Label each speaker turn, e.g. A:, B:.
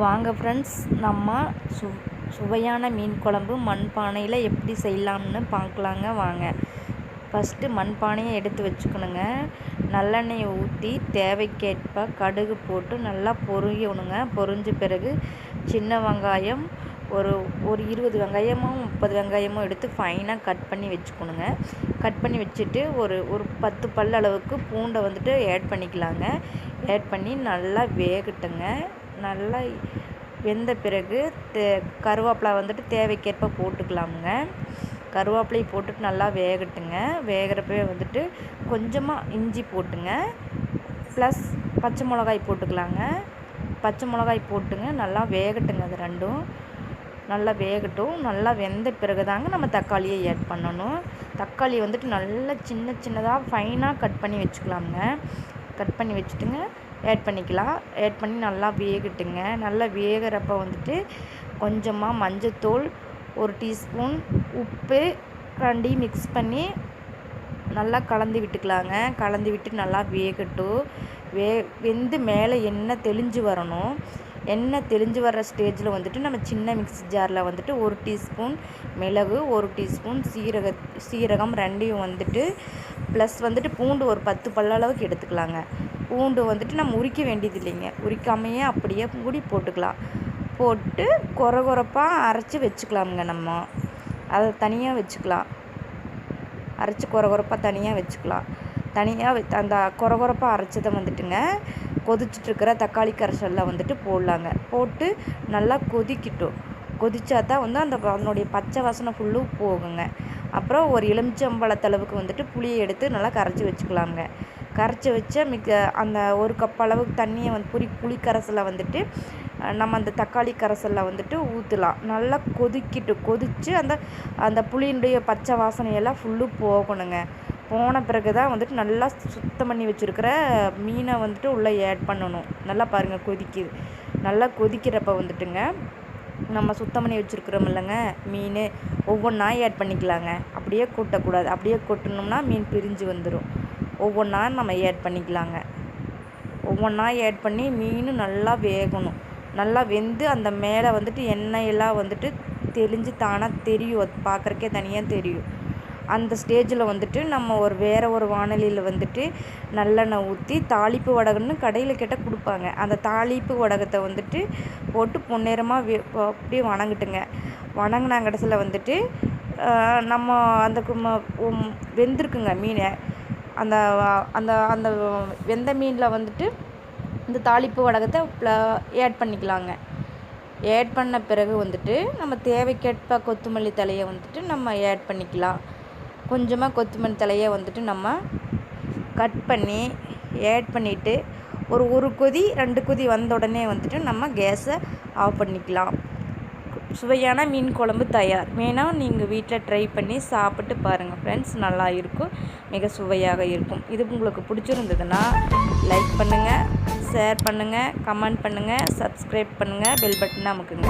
A: வாங்க ஃப்ரெண்ட்ஸ், நம்ம சுவையான மீன் குழம்பு மண்பானையில் எப்படி செய்யலாம்னு பார்க்கலாங்க. வாங்க. ஃபஸ்ட்டு மண்பானையை எடுத்து வச்சுக்கணுங்க. நல்லெண்ணெயை ஊற்றி தேவைக்கேற்ப கடுகு போட்டு நல்லா பொரியணுங்க. பொரிஞ்ச பிறகு சின்ன வெங்காயம் ஒரு 20 வெங்காயமோ 30 வெங்காயமோ எடுத்து ஃபைனாக கட் பண்ணி வச்சுக்கணுங்க. கட் பண்ணி வச்சுட்டு ஒரு 10 பல் அளவுக்கு பூண்டை ஆட் பண்ணிக்கலாங்க. ஆட் பண்ணி நல்லா வேகட்டுங்க. நல்லா வெந்த பிறகு கருவேப்பிலை தேவைக்கேற்ப போட்டுக்கலாமுங்க. கருவேப்பிலையை போட்டுட்டு நல்லா வேகட்டுங்க. வேகிறப்பவே கொஞ்சமாக இஞ்சி போட்டுங்க. ப்ளஸ் பச்சை மிளகாய் போட்டுக்கலாங்க. பச்சை மிளகாய் போட்டுங்க நல்லா வேகட்டுங்க. அது ரெண்டும் நல்லா வேகட்டும். நல்லா வெந்த பிறகு தாங்க நம்ம தக்காளியை ஆட் பண்ணணும். தக்காளி நல்லா சின்ன சின்னதாக ஃபைனாக கட் பண்ணி வச்சுக்கலாமுங்க. கட் பண்ணி வச்சுட்டுங்க ஆட் பண்ணிக்கலாம். ஆட் பண்ணி நல்லா வேகட்டுங்க. நல்லா வேகிறப்ப கொஞ்சமாக மஞ்சத்தூள், 1 டீஸ்பூன் உப்பு ரெண்டையும் மிக்ஸ் பண்ணி நல்லா கலந்து விட்டுக்கலாங்க. கலந்து விட்டு நல்லா வேகட்டும். வெந்து மேலே எண்ணெய் தெளிஞ்சு வரணும். எண்ணெய் தெளிஞ்சு வர்ற ஸ்டேஜில் நம்ம சின்ன மிக்ஸி ஜாரில் 1 டீஸ்பூன் மிளகு, 1 டீஸ்பூன் சீரகம் ரெண்டையும் ப்ளஸ் பூண்டு ஒரு 10 பல்லளவுக்கு எடுத்துக்கலாங்க. பூண்டு நம்ம உரிக்க வேண்டியது இல்லைங்க. உரிக்காமையே அப்படியே மூடி போட்டுக்கலாம். போட்டு கொரகொரப்பாக அரைச்சி வச்சுக்கலாமுங்க. நம்ம அதை தனியாக வச்சுக்கலாம். அரைச்சி கொரகொரப்பாக தனியாக வச்சுக்கலாம். தனியாக அந்த கொரகொரப்பாக அரைச்சதை கொதிச்சிட்ருக்கிற தக்காளி கரைசலில் போடலாங்க. போட்டு நல்லா கொதிக்கட்டும். கொதிச்சா தான் அதனுடைய பச்சை வாசனை ஃபுல்லும் போகுங்க. அப்புறம் ஒரு எலுமிச்சம்பழத்தளவுக்கு புளியை எடுத்து நல்லா கரைச்சி வச்சுக்கலாங்க. கரைச்சி வச்ச அந்த 1 கப் அளவுக்கு தண்ணியை புளி கரைசலை நம்ம அந்த தக்காளி கரைசலில் ஊற்றலாம். நல்லா கொதிச்சு அந்த புளியினுடைய பச்சை வாசனையெல்லாம் ஃபுல்லும் போகணுங்க. போன பிறகு தான் நல்லா சுத்தம் பண்ணி வச்சுருக்கிற மீனை உள்ளே ஆட் பண்ணணும். நல்லா பாருங்கள் கொதிக்குது. நல்லா கொதிக்கிறப்ப நம்ம சுத்தம் பண்ணி வச்சுருக்குறோம் இல்லைங்க மீன், ஒவ்வொன்றா ஆட் பண்ணிக்கலாங்க. அப்படியே கொட்டக்கூடாது. அப்படியே கொட்டினோம்னா மீன் பிரிஞ்சு வந்துடும். ஒவ்வொன்றா நம்ம ஆட் பண்ணிக்கலாங்க. ஒவ்வொன்றா ஆட் பண்ணி மீன் நல்லா வேகணும். நல்லா வெந்து அந்த மேலே எண்ணெயெல்லாம் தெளிஞ்சு தானாக தெரியும். அது பார்க்குறக்கே தனியாக தெரியும். அந்த ஸ்டேஜில் நம்ம வேறு ஒரு வாணலியில் நல்லெண்ணெய் ஊற்றி தாளிப்பு வடகம்னு கடையில் கேட்டால் கொடுப்பாங்க. அந்த தாளிப்பு வடகத்தை போட்டு பொன்னிறமாக அப்படியே வணங்கட்டுங்க. வணங்கினா கடைசியில் நம்ம அந்த வெந்திருக்குங்க மீன். அந்த அந்த அந்த வெந்த மீனில் இந்த தாளிப்பு வடகத்தை ஆட் பண்ணிக்கலாங்க. ஆட் பண்ண பிறகு நம்ம தேவைக்கேற்ப கொத்தமல்லி தலையை நம்ம ஆட் பண்ணிக்கலாம். கொஞ்சமாக கொத்தமல்லி தலையை நம்ம கட் பண்ணி ஆட் பண்ணிவிட்டு ஒரு கொதி 2 கொதி வந்த உடனே நம்ம கேஸை ஆஃப் பண்ணிக்கலாம். சுவையான மீன் குழம்பு தயார். வேணால் நீங்கள் வீட்டில் ட்ரை பண்ணி சாப்பிட்டு பாருங்கள் ஃப்ரெண்ட்ஸ். நல்லா இருக்கும். மிக சுவையாக இருக்கும். இது உங்களுக்கு பிடிச்சிருந்ததுன்னா லைக் பண்ணுங்கள், ஷேர் பண்ணுங்கள், கமெண்ட் பண்ணுங்கள், சப்ஸ்கிரைப் பண்ணுங்கள், பெல் பட்டனை அமுக்குங்க.